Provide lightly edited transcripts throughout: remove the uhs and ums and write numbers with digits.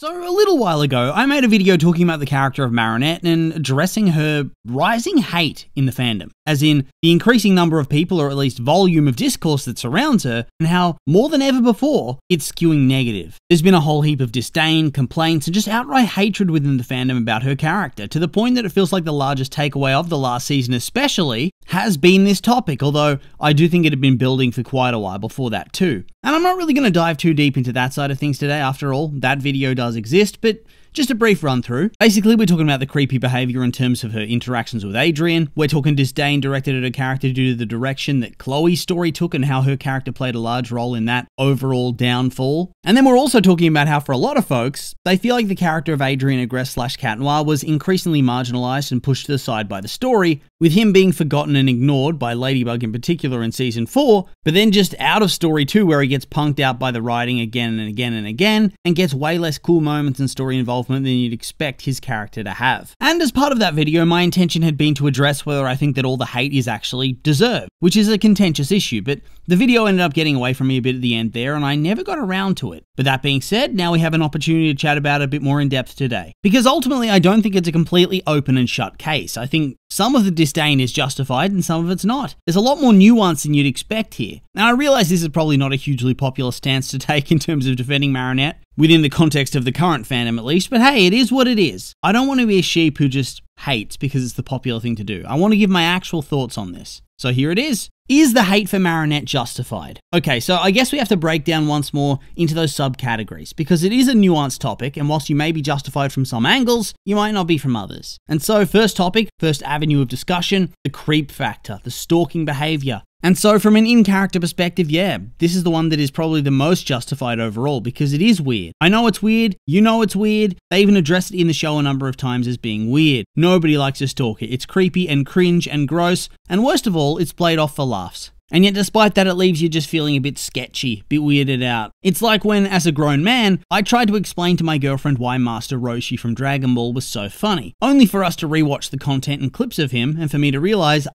So a little while ago, I made a video talking about the character of Marinette and addressing her rising hate in the fandom, as in the increasing number of people, or at least volume of discourse that surrounds her, and how, more than ever before, it's skewing negative. There's been a whole heap of disdain, complaints, and just outright hatred within the fandom about her character, to the point that it feels like the largest takeaway of the last season especially has been this topic, although I do think it had been building for quite a while before that too. And I'm not really going to dive too deep into that side of things today, after all, that video does exist, but just a brief run through. Basically, we're talking about the creepy behavior in terms of her interactions with Adrian. We're talking disdain directed at her character due to the direction that Chloe's story took and how her character played a large role in that overall downfall. And then we're also talking about how, for a lot of folks, they feel like the character of Adrian Agreste/Cat Noir was increasingly marginalized and pushed to the side by the story, with him being forgotten and ignored by Ladybug in particular in season 4, but then just out of story 2 where he gets punked out by the writing again and again and again, and gets way less cool moments and story involvement than you'd expect his character to have. And as part of that video, my intention had been to address whether I think that all the hate is actually deserved, which is a contentious issue, but the video ended up getting away from me a bit at the end there, and I never got around to it. But that being said, now we have an opportunity to chat about it a bit more in depth today. Because ultimately, I don't think it's a completely open and shut case. I think some of the disdain is justified and some of it's not. There's a lot more nuance than you'd expect here. Now, I realize this is probably not a hugely popular stance to take in terms of defending Marinette, within the context of the current fandom at least, but hey, it is what it is. I don't want to be a sheep who just hates because it's the popular thing to do. I want to give my actual thoughts on this. So here it is. Is the hate for Marinette justified? Okay, so I guess we have to break down once more into those subcategories, because it is a nuanced topic, and whilst you may be justified from some angles, you might not be from others. And so first topic, first avenue of discussion, the creep factor, the stalking behavior. And so from an in-character perspective, yeah, this is the one that is probably the most justified overall, because it is weird. I know it's weird, you know it's weird, they even addressed it in the show a number of times as being weird. Nobody likes a stalker, it's creepy and cringe and gross, and worst of all, it's played off for laughs. And yet despite that, it leaves you just feeling a bit sketchy, a bit weirded out. It's like when, as a grown man, I tried to explain to my girlfriend why Master Roshi from Dragon Ball was so funny, only for us to rewatch the content and clips of him, and for me to realize,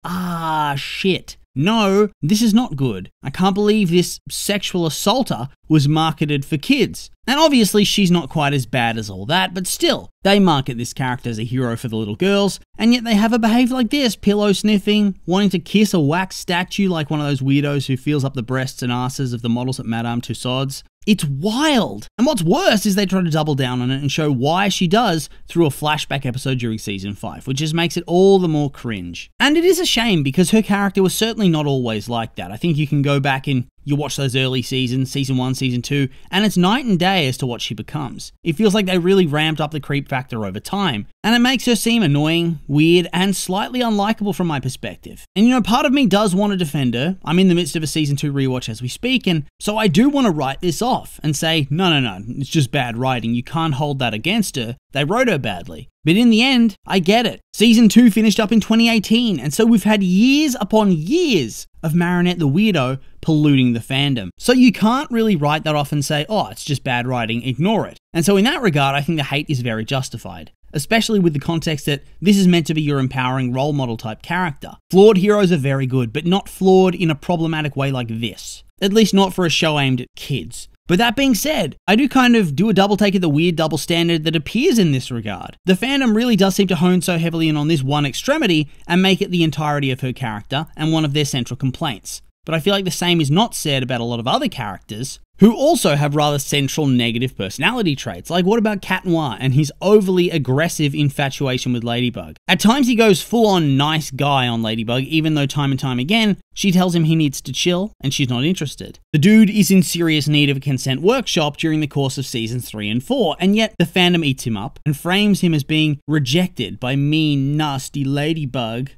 shit. No, this is not good. I can't believe this sexual assaulter was marketed for kids. And obviously she's not quite as bad as all that, but still, they market this character as a hero for the little girls, and yet they have her behave like this, pillow sniffing, wanting to kiss a wax statue like one of those weirdos who feels up the breasts and asses of the models at Madame Tussauds. It's wild. And what's worse is they try to double down on it and show why she does through a flashback episode during season 5, which just makes it all the more cringe. And it is a shame because her character was certainly not always like that. I think you can go back and you watch those early seasons, season 1, season 2, and it's night and day as to what she becomes. It feels like they really ramped up the creep factor over time, and it makes her seem annoying, weird, and slightly unlikable from my perspective. And you know, part of me does want to defend her. I'm in the midst of a season 2 rewatch as we speak, and so I do want to write this off and say, no, it's just bad writing. You can't hold that against her. They wrote her badly. But in the end, I get it. Season 2 finished up in 2018, and so we've had years upon years of Marinette the weirdo polluting the fandom. So you can't really write that off and say, oh, it's just bad writing, ignore it. And so in that regard, I think the hate is very justified, especially with the context that this is meant to be your empowering role model type character. Flawed heroes are very good, but not flawed in a problematic way like this. At least not for a show aimed at kids. But that being said, I do kind of do a double take at the weird double standard that appears in this regard. The fandom really does seem to hone so heavily in on this one extremity and make it the entirety of her character and one of their central complaints. But I feel like the same is not said about a lot of other characters who also have rather central negative personality traits. Like what about Cat Noir and his overly aggressive infatuation with Ladybug? At times he goes full on nice guy on Ladybug, even though time and time again, she tells him he needs to chill and she's not interested. The dude is in serious need of a consent workshop during the course of seasons 3 and 4, and yet the fandom eats him up and frames him as being rejected by mean, nasty Ladybug.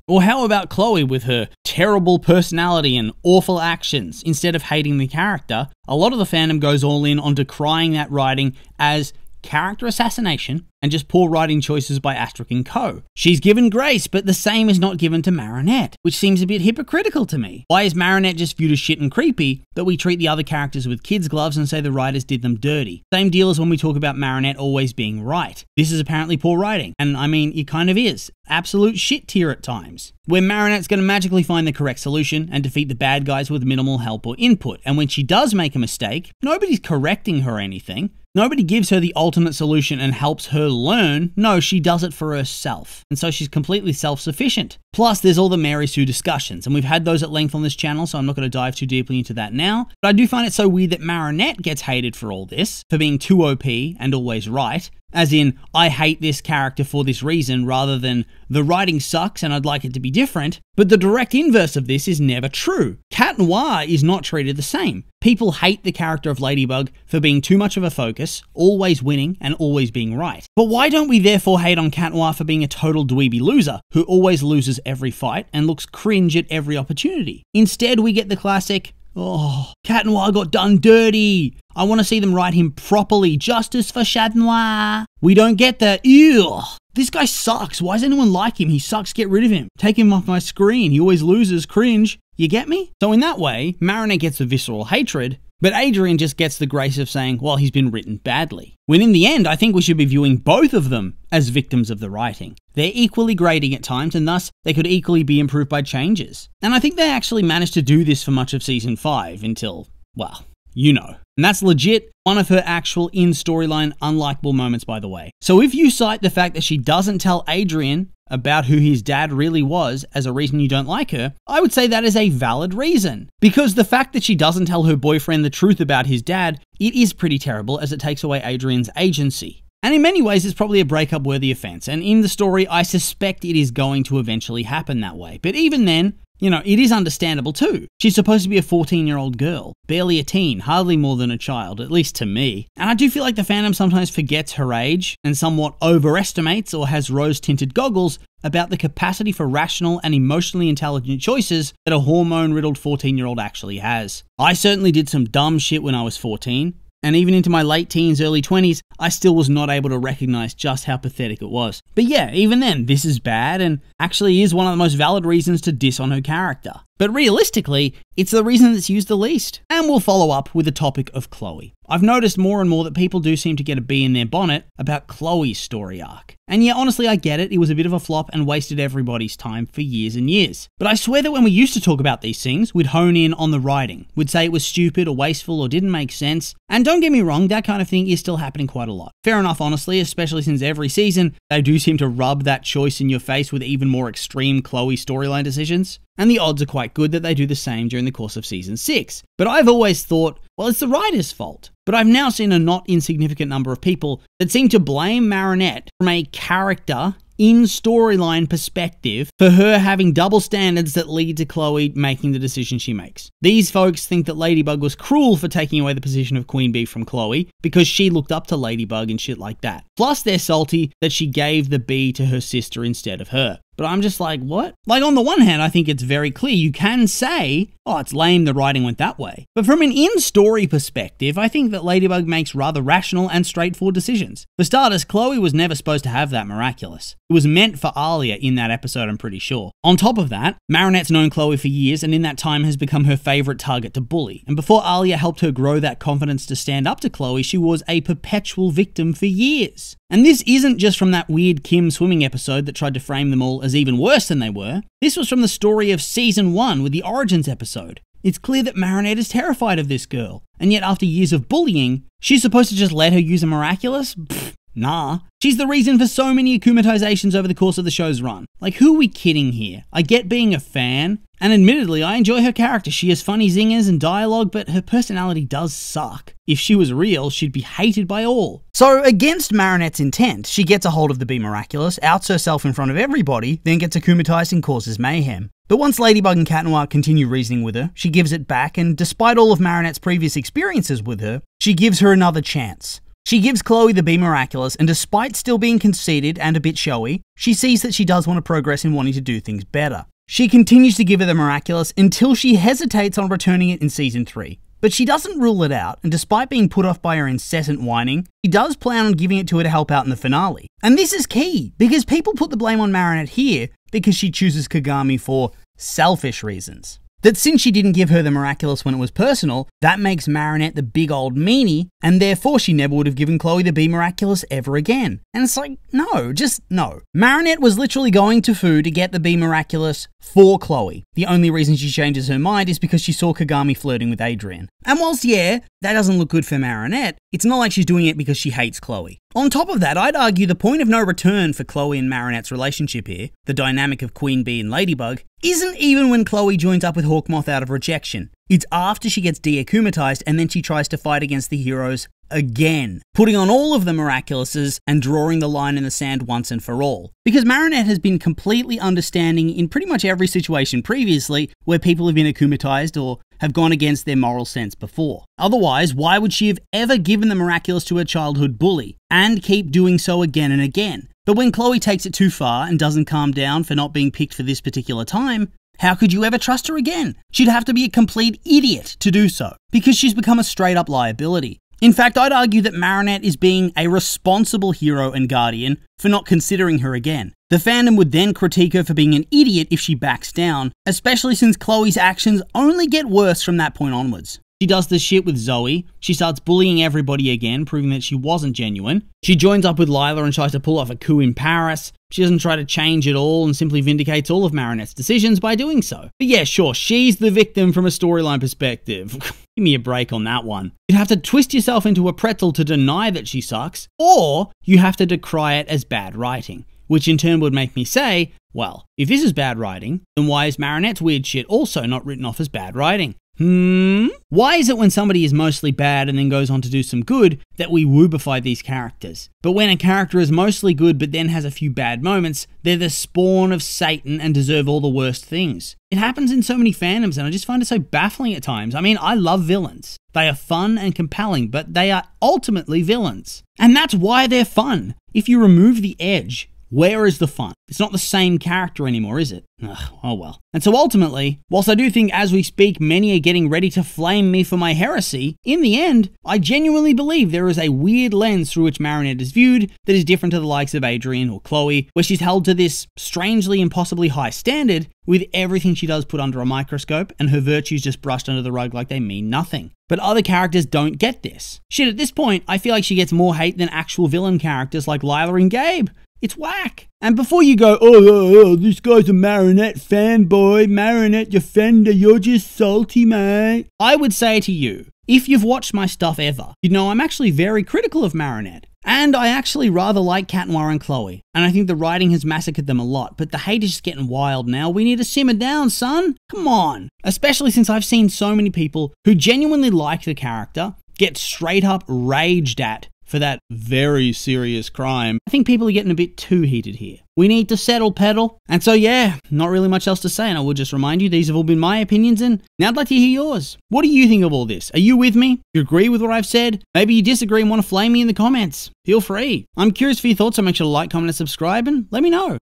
Or how about Chloe with her terrible personality and awful actions? Instead of hating the character, a lot of the fandom goes all in on decrying that writing as character assassination and just poor writing choices by Asterix and co. She's given grace, but the same is not given to Marinette, which seems a bit hypocritical to me. Why is Marinette just viewed as shit and creepy, but we treat the other characters with kids' gloves and say the writers did them dirty? Same deal as when we talk about Marinette always being right. This is apparently poor writing, and I mean, it kind of is. Absolute shit tier at times. Where Marinette's going to magically find the correct solution and defeat the bad guys with minimal help or input, and when she does make a mistake, nobody's correcting her or anything. Nobody gives her the alternate solution and helps her learn. No, she does it for herself. And so she's completely self-sufficient. Plus, there's all the Mary Sue discussions, and we've had those at length on this channel, so I'm not going to dive too deeply into that now. But I do find it so weird that Marinette gets hated for all this, for being too OP and always right. As in, I hate this character for this reason, rather than the writing sucks and I'd like it to be different. But the direct inverse of this is never true. Cat Noir is not treated the same. People hate the character of Ladybug for being too much of a focus, always winning and always being right. But why don't we therefore hate on Cat Noir for being a total dweeby loser, who always loses every fight and looks cringe at every opportunity? Instead, we get the classic, oh, Cat Noir got done dirty. I want to see them write him properly. Justice for Chat Noir. We don't get that. Ew. This guy sucks. Why does anyone like him? He sucks. Get rid of him. Take him off my screen. He always loses. Cringe. You get me? So in that way, Marinette gets the visceral hatred, but Adrian just gets the grace of saying, well, he's been written badly. When in the end, I think we should be viewing both of them as victims of the writing. They're equally grating at times, and thus they could equally be improved by changes. And I think they actually managed to do this for much of Season 5 until, well, you know. And that's legit one of her actual in-storyline unlikable moments, by the way. So if you cite the fact that she doesn't tell Adrian about who his dad really was as a reason you don't like her, I would say that is a valid reason. Because the fact that she doesn't tell her boyfriend the truth about his dad, it is pretty terrible as it takes away Adrian's agency. And in many ways, it's probably a breakup-worthy offense, and in the story, I suspect it is going to eventually happen that way. But even then, you know, it is understandable too. She's supposed to be a 14-year-old girl, barely a teen, hardly more than a child, at least to me. And I do feel like the fandom sometimes forgets her age and somewhat overestimates or has rose-tinted goggles about the capacity for rational and emotionally intelligent choices that a hormone-riddled 14-year-old actually has. I certainly did some dumb shit when I was 14. And even into my late teens, early 20s, I still was not able to recognize just how pathetic it was. But yeah, even then, this is bad and actually is one of the most valid reasons to diss on her character. But realistically, it's the reason that's used the least. And we'll follow up with the topic of Chloe. I've noticed more and more that people do seem to get a bee in their bonnet about Chloe's story arc. And yeah, honestly, I get it. It was a bit of a flop and wasted everybody's time for years and years. But I swear that when we used to talk about these things, we'd hone in on the writing. We'd say it was stupid or wasteful or didn't make sense. And don't get me wrong, that kind of thing is still happening quite a lot. Fair enough, honestly, especially since every season, they do seem to rub that choice in your face with even more extreme Chloe storyline decisions. And the odds are quite good that they do the same during the course of Season 6. But I've always thought, well, it's the writer's fault. But I've now seen a not insignificant number of people that seem to blame Marinette from a character in storyline perspective for her having double standards that lead to Chloe making the decision she makes. These folks think that Ladybug was cruel for taking away the position of Queen Bee from Chloe because she looked up to Ladybug and shit like that. Plus they're salty that she gave the bee to her sister instead of her. But I'm just like, what? Like, on the one hand, I think it's very clear. You can say, oh, it's lame the writing went that way. But from an in-story perspective, I think that Ladybug makes rather rational and straightforward decisions. For starters, Chloe was never supposed to have that Miraculous. It was meant for Alia in that episode, I'm pretty sure. On top of that, Marinette's known Chloe for years and in that time has become her favourite target to bully. And before Alia helped her grow that confidence to stand up to Chloe, she was a perpetual victim for years. And this isn't just from that weird Kim swimming episode that tried to frame them all as even worse than they were. This was from the story of Season 1 with the Origins episode. It's clear that Marinette is terrified of this girl. And yet after years of bullying, she's supposed to just let her use a Miraculous? Pfft, nah. She's the reason for so many akumatizations over the course of the show's run. Like, who are we kidding here? I get being a fan, and admittedly, I enjoy her character. She has funny zingers and dialogue, but her personality does suck. If she was real, she'd be hated by all. So, against Marinette's intent, she gets a hold of the Bee Miraculous, outs herself in front of everybody, then gets akumatized and causes mayhem. But once Ladybug and Cat Noir continue reasoning with her, she gives it back, and despite all of Marinette's previous experiences with her, she gives her another chance. She gives Chloe the Bee Miraculous, and despite still being conceited and a bit showy, she sees that she does want to progress in wanting to do things better. She continues to give her the Miraculous until she hesitates on returning it in Season 3. But she doesn't rule it out, and despite being put off by her incessant whining, she does plan on giving it to her to help out in the finale. And this is key, because people put the blame on Marinette here because she chooses Kagami for selfish reasons. That since she didn't give her the Miraculous when it was personal, that makes Marinette the big old meanie, and therefore she never would have given Chloe the Bee Miraculous ever again. And it's like, no, just no. Marinette was literally going to Fu to get the Bee Miraculous for Chloe. The only reason she changes her mind is because she saw Kagami flirting with Adrian. And whilst, yeah, that doesn't look good for Marinette. It's not like she's doing it because she hates Chloe. On top of that, I'd argue the point of no return for Chloe and Marinette's relationship here, the dynamic of Queen Bee and Ladybug, isn't even when Chloe joins up with Hawkmoth out of rejection. It's after she gets de-akumatized and then she tries to fight against the heroes again, putting on all of the Miraculouses and drawing the line in the sand once and for all. Because Marinette has been completely understanding in pretty much every situation previously where people have been akumatized or have gone against their moral sense before. Otherwise, why would she have ever given the Miraculous to her childhood bully and keep doing so again and again? But when Chloe takes it too far and doesn't calm down for not being picked for this particular time, how could you ever trust her again? She'd have to be a complete idiot to do so, because she's become a straight-up liability. In fact, I'd argue that Marinette is being a responsible hero and guardian for not considering her again. The fandom would then critique her for being an idiot if she backs down, especially since Chloe's actions only get worse from that point onwards. She does this shit with Zoe, she starts bullying everybody again, proving that she wasn't genuine. She joins up with Lila and tries to pull off a coup in Paris. She doesn't try to change it all and simply vindicates all of Marinette's decisions by doing so. But yeah, sure, she's the victim from a storyline perspective. Give me a break on that one. You'd have to twist yourself into a pretzel to deny that she sucks, or you have to decry it as bad writing. Which in turn would make me say, well, if this is bad writing, then why is Marinette's weird shit also not written off as bad writing? Why is it when somebody is mostly bad and then goes on to do some good that we woobify these characters? But when a character is mostly good but then has a few bad moments, they're the spawn of Satan and deserve all the worst things. It happens in so many fandoms and I just find it so baffling at times. I mean, I love villains. They are fun and compelling, but they are ultimately villains. And that's why they're fun. If you remove the edge, where is the fun? It's not the same character anymore, is it? Ugh, oh well. And so ultimately, whilst I do think as we speak many are getting ready to flame me for my heresy, in the end, I genuinely believe there is a weird lens through which Marinette is viewed that is different to the likes of Adrian or Chloe, where she's held to this strangely impossibly high standard with everything she does put under a microscope and her virtues just brushed under the rug like they mean nothing. But other characters don't get this. Shit, at this point, I feel like she gets more hate than actual villain characters like Lila and Gabe. It's whack. And before you go, oh, this guy's a Marinette fanboy, Marinette defender, you're just salty, mate. I would say to you, if you've watched my stuff ever, you know I'm actually very critical of Marinette. And I actually rather like Cat Noir and Chloe. And I think the writing has massacred them a lot, but the hate is just getting wild now. We need to simmer down, son. Come on. Especially since I've seen so many people who genuinely like the character get straight up raged at for that very serious crime. I think people are getting a bit too heated here. We need to settle, pedal. And so yeah, not really much else to say, and I will just remind you, these have all been my opinions, and now I'd like to hear yours. What do you think of all this? Are you with me? Do you agree with what I've said? Maybe you disagree and want to flame me in the comments. Feel free. I'm curious for your thoughts, so make sure to like, comment, and subscribe, and let me know.